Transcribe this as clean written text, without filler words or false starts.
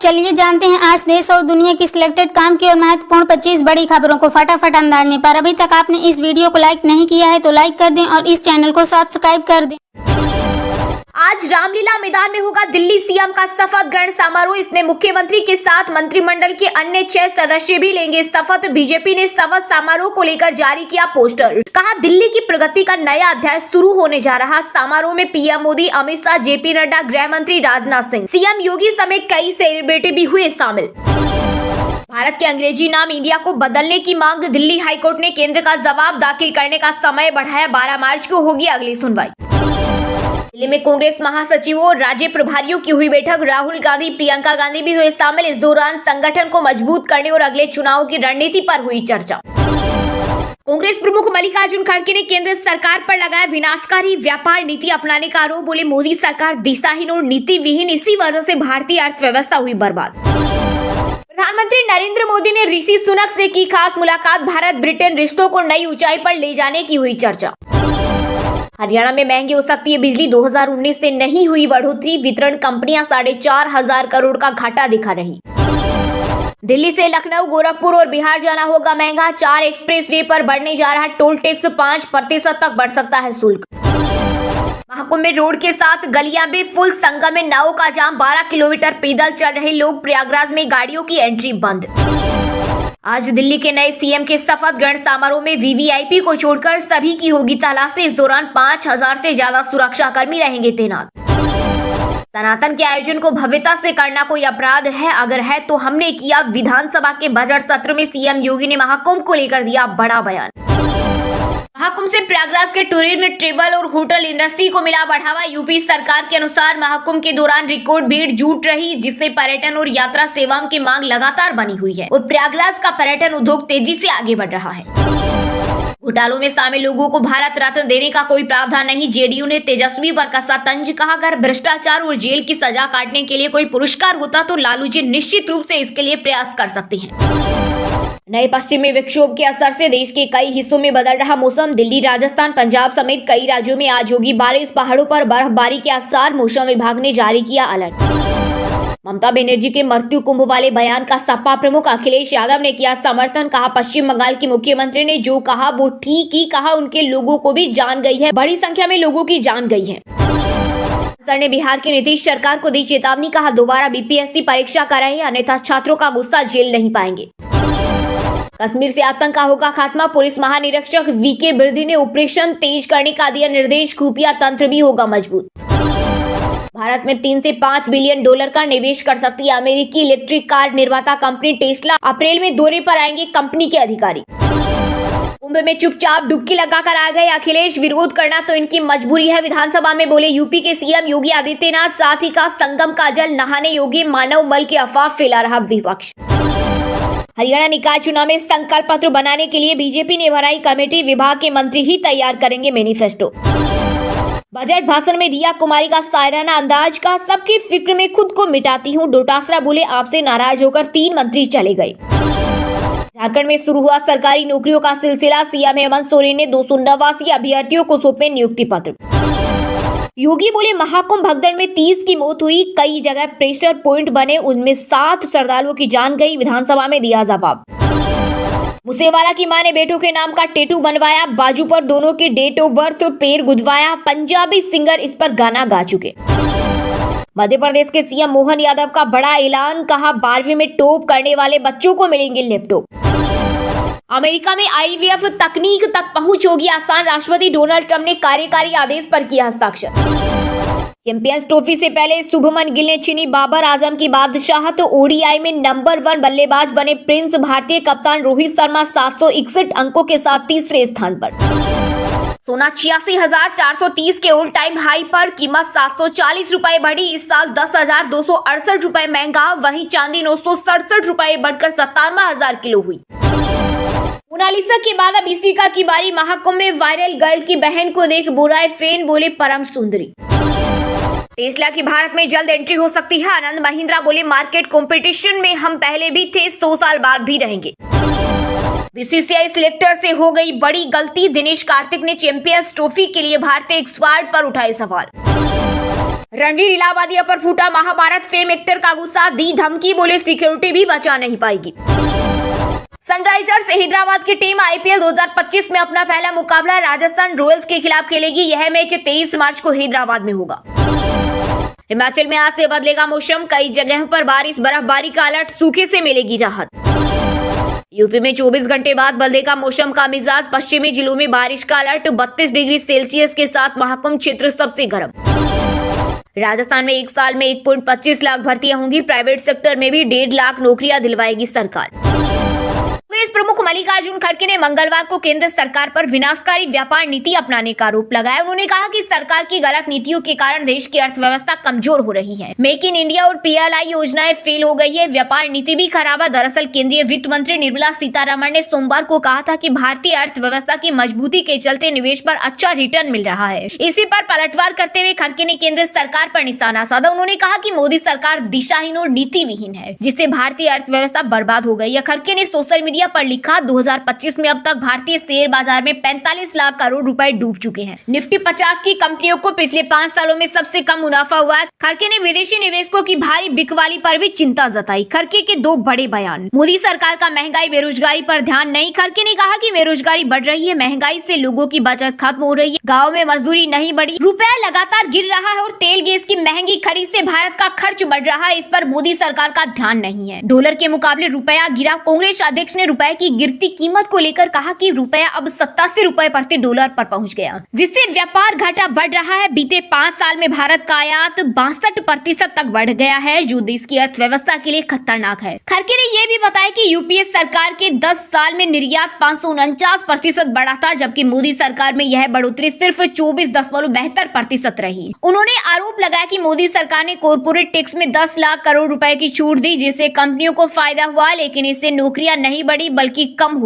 चलिए जानते हैं आज देश और दुनिया की सिलेक्टेड काम की और महत्वपूर्ण 25 बड़ी खबरों को फटाफट अंदाज में। पर अभी तक आपने इस वीडियो को लाइक नहीं किया है तो लाइक कर दें और इस चैनल को सब्सक्राइब कर दें। आज रामलीला मैदान में होगा दिल्ली सीएम का शपथ ग्रहण समारोह। इसमें मुख्यमंत्री के साथ मंत्रिमंडल के अन्य 6 सदस्य भी लेंगे शपथ। बीजेपी ने शपथ समारोह को लेकर जारी किया पोस्टर, कहा दिल्ली की प्रगति का नया अध्याय शुरू होने जा रहा। समारोह में पीएम मोदी, अमित शाह, जेपी नड्डा, गृह मंत्री राजनाथ सिंह, सीएम योगी समेत कई सेलिब्रिटी भी हुए शामिल। भारत के अंग्रेजी नाम इंडिया को बदलने की मांग, दिल्ली हाईकोर्ट ने केंद्र का जवाब दाखिल करने का समय बढ़ाया। 12 मार्च को होगी अगली सुनवाई। दिल्ली में कांग्रेस महासचिवों और राज्य प्रभारियों की हुई बैठक। राहुल गांधी, प्रियंका गांधी भी हुए शामिल। इस दौरान संगठन को मजबूत करने और अगले चुनाव की रणनीति पर हुई चर्चा। कांग्रेस प्रमुख मल्लिकार्जुन खड़गे ने केंद्र सरकार पर लगाया विनाशकारी व्यापार नीति अपनाने का आरोप। बोले मोदी सरकार दिशाहीन और नीति विहीन, इसी वजह से भारतीय अर्थव्यवस्था हुई बर्बाद। प्रधानमंत्री नरेंद्र मोदी ने ऋषि सुनक से की खास मुलाकात। भारत ब्रिटेन रिश्तों को नई ऊंचाई पर ले जाने की हुई चर्चा। हरियाणा में महंगी हो सकती है बिजली, 2019 से नहीं हुई बढ़ोतरी। वितरण कंपनियां 4,500 करोड़ का घाटा दिखा रही। दिल्ली से लखनऊ, गोरखपुर और बिहार जाना होगा महंगा। 4 एक्सप्रेसवे पर बढ़ने जा रहा टोल टैक्स, 5% तक बढ़ सकता है शुल्क। महाकुंभ में रोड के साथ गलियां भी फुल, संगम में नावों का जाम। 12 किलोमीटर पैदल चल रहे लोग, प्रयागराज में गाड़ियों की एंट्री बंद। आज दिल्ली के नए सीएम के शपथ ग्रहण समारोह में वीवीआईपी को छोड़कर सभी की होगी तलाशी। इस दौरान 5,000 से ज्यादा सुरक्षा कर्मी रहेंगे तैनात। सनातन के आयोजन को भव्यता से करना कोई अपराध है? अगर है तो हमने किया। विधानसभा के बजट सत्र में सीएम योगी ने महाकुंभ को लेकर दिया बड़ा बयान। महाकुंभ से प्रयागराज के टूरिज्म, ट्रेवल और होटल इंडस्ट्री को मिला बढ़ावा। यूपी सरकार के अनुसार महाकुंभ के दौरान रिकॉर्ड भीड़ जुट रही, जिससे पर्यटन और यात्रा सेवाओं की मांग लगातार बनी हुई है और प्रयागराज का पर्यटन उद्योग तेजी से आगे बढ़ रहा है। घोटालों में शामिल लोगों को भारत रत्न देने का कोई प्रावधान नहीं। जेडीयू ने तेजस्वी पर कसा तंज, कहा अगर भ्रष्टाचार और जेल की सजा काटने के लिए कोई पुरस्कार होता तो लालू जी निश्चित रूप से इसके लिए प्रयास कर सकते हैं। नए पश्चिमी विक्षोभ के असर से देश के कई हिस्सों में बदल रहा मौसम। दिल्ली, राजस्थान, पंजाब समेत कई राज्यों में आज होगी बारिश। पहाड़ों पर बर्फबारी के आसार, मौसम विभाग ने जारी किया अलर्ट। ममता बनर्जी के मृत्यु कुंभ वाले बयान का सपा प्रमुख अखिलेश यादव ने किया समर्थन। कहा पश्चिम बंगाल की मुख्यमंत्री ने जो कहा वो ठीक ही कहा, उनके लोगों को भी जान गई है, बड़ी संख्या में लोगों की जान गई है। सर ने बिहार की नीतीश सरकार को दी चेतावनी। कहा दोबारा बीपीएससी परीक्षा कराएं, अन्यथा छात्रों का गुस्सा झेल नहीं पाएंगे। कश्मीर से आतंक का होगा खात्मा। पुलिस महानिरीक्षक वीके बिरदी ने ऑपरेशन तेज करने का दिया निर्देश। खुफिया तंत्र भी होगा मजबूत। भारत में 3 से 5 बिलियन डॉलर का निवेश कर सकती है अमेरिकी इलेक्ट्रिक कार निर्माता कंपनी टेस्ला। अप्रैल में दौरे पर आएंगे कंपनी के अधिकारी। कुंभ में चुपचाप डुबकी लगाकर आ गए अखिलेश, विरोध करना तो इनकी मजबूरी है। विधानसभा में बोले यूपी के सीएम योगी आदित्यनाथ। साथ ही कहा संगम का जल नहाने योग्य, मानव मल की अफवाह फैला रहा विपक्ष। हरियाणा निकाय चुनाव में संकल्प पत्र बनाने के लिए बीजेपी ने बनाई कमेटी। विभाग के मंत्री ही तैयार करेंगे मैनिफेस्टो। बजट भाषण में दिया कुमारी का शायराना अंदाज। का सबकी फिक्र में खुद को मिटाती हूँ। डोटासरा बोले आपसे नाराज होकर 3 मंत्री चले गए। झारखंड में शुरू हुआ सरकारी नौकरियों का सिलसिला। सीएम हेमंत सोरेन ने 289 अभ्यर्थियों को सौंपे नियुक्ति पत्र। योगी बोले महाकुंभ भगदड़ में 30 की मौत हुई, कई जगह प्रेशर पॉइंट बने, उनमें 7 श्रद्धालुओं की जान गई। विधानसभा में दिया जवाब। मुसेवाला की मां ने बेटों के नाम का टैटू बनवाया। बाजू पर दोनों की डेट ऑफ बर्थ, पैर गुदवाया। पंजाबी सिंगर इस पर गाना गा चुके। मध्य प्रदेश के सीएम मोहन यादव का बड़ा ऐलान। कहा 12वीं में टॉप करने वाले बच्चों को मिलेंगे लैपटॉप। अमेरिका में आईवीएफ तकनीक तक पहुंच होगी आसान। राष्ट्रपति डोनाल्ड ट्रंप ने कार्यकारी आदेश पर किया हस्ताक्षर। चैंपियंस ट्रॉफी से पहले शुभमन गिल ने छीनी बाबर आजम की बादशाहत। ओडीआई में नंबर 1 बल्लेबाज बने प्रिंस। भारतीय कप्तान रोहित शर्मा 761 अंकों के साथ तीसरे स्थान पर। सोना 86,430 के ऑल टाइम हाई पर, कीमत 740 रुपए बढ़ी। इस साल 10,268 रुपए महंगा। वहीं चांदी 967 रुपए बढ़कर 57,000 किलो हुई। मोनालिसा के बाद अब इशिका की बारी। महाकुंभ में वायरल गर्ल की बहन को देख बुराए फैन, बोले परम सुंदरी। टेस्ला की भारत में जल्द एंट्री हो सकती है। आनंद महिंद्रा बोले मार्केट कंपटीशन में हम पहले भी थे, 100 साल बाद भी रहेंगे। बीसीसीआई सिलेक्टर से हो गई बड़ी गलती। दिनेश कार्तिक ने चैंपियंस ट्रॉफी के लिए भारतीय स्क्वाड पर उठाए सवाल। रणवीर इलाहाबादिया पर फूटा महाभारत, फेम एक्टर का गुस्सा, दी धमकी, बोले सिक्योरिटी भी बचा नहीं पाएगी। सनराइजर्स हैदराबाद की टीम आईपीएल 2025 में अपना पहला मुकाबला राजस्थान रॉयल्स के खिलाफ खेलेगी। यह मैच 23 मार्च को हैदराबाद में होगा। हिमाचल में आज से बदलेगा मौसम, कई जगहों पर बारिश, बर्फबारी का अलर्ट, सूखे से मिलेगी राहत। यूपी में 24 घंटे बाद बदलेगा मौसम का मिजाज, पश्चिमी जिलों में बारिश का अलर्ट, 32 डिग्री सेल्सियस के साथ महाकुंभ क्षेत्र सबसे गर्म। राजस्थान में एक साल में 1.25 लाख भर्तियां होंगी, प्राइवेट सेक्टर में भी 1.5 लाख नौकरियां दिलवाएगी सरकार। कांग्रेस प्रमुख मल्लिकार्जुन खड़गे ने मंगलवार को केंद्र सरकार पर विनाशकारी व्यापार नीति अपनाने का आरोप लगाया। उन्होंने कहा कि सरकार की गलत नीतियों के कारण देश की अर्थव्यवस्था कमजोर हो रही है। मेक इन इंडिया और पीएलआई योजनाएं फेल हो गई है, व्यापार नीति भी खराब है। दरअसल केंद्रीय वित्त मंत्री निर्मला सीतारमण ने सोमवार को कहा था कि भारतीय अर्थव्यवस्था की मजबूती के चलते निवेश पर अच्छा रिटर्न मिल रहा है। इसी पर पलटवार करते हुए खड़गे ने केंद्र सरकार पर निशाना साधा। उन्होंने कहा कि मोदी सरकार दिशाहीन और नीति विहीन है, जिससे भारतीय अर्थव्यवस्था बर्बाद हो गई है। खड़गे ने सोशल मीडिया पर लिखा, 2025 में अब तक भारतीय शेयर बाजार में 45 लाख करोड़ रुपए डूब चुके हैं। निफ्टी 50 की कंपनियों को पिछले 5 सालों में सबसे कम मुनाफा हुआ है। खड़गे ने विदेशी निवेशकों की भारी बिकवाली पर भी चिंता जताई। खड़गे के 2 बड़े बयान, मोदी सरकार का महंगाई बेरोजगारी पर ध्यान नहीं। खड़गे ने कहा कि बेरोजगारी बढ़ रही है, महंगाई से लोगों की बचत खत्म हो रही है, गाँव में मजदूरी नहीं बढ़ी, रुपया लगातार गिर रहा है और तेल गैस की महंगी खरीद से भारत का खर्च बढ़ रहा है। इस पर मोदी सरकार का ध्यान नहीं है। डॉलर के मुकाबले रुपया गिरा। कांग्रेस अध्यक्ष ने रुपए की गिरती कीमत को लेकर कहा कि रुपया अब 87 रुपए प्रति डॉलर पर पहुंच गया, जिससे व्यापार घाटा बढ़ रहा है। बीते 5 साल में भारत का आयात 62% तक बढ़ गया है, जो देश की अर्थव्यवस्था के लिए खतरनाक है। खड़गे ने यह भी बताया कि यूपीए सरकार के 10 साल में निर्यात 549% बढ़ा था, जबकि मोदी सरकार में यह बढ़ोतरी सिर्फ 24.72% रही। उन्होंने आरोप लगाया कि मोदी सरकार ने कॉर्पोरेट टैक्स में 10 लाख करोड़ रुपए की छूट दी, जिससे कंपनियों को फायदा हुआ, लेकिन इससे नौकरियां नहीं बढ़ी बल्कि कम हो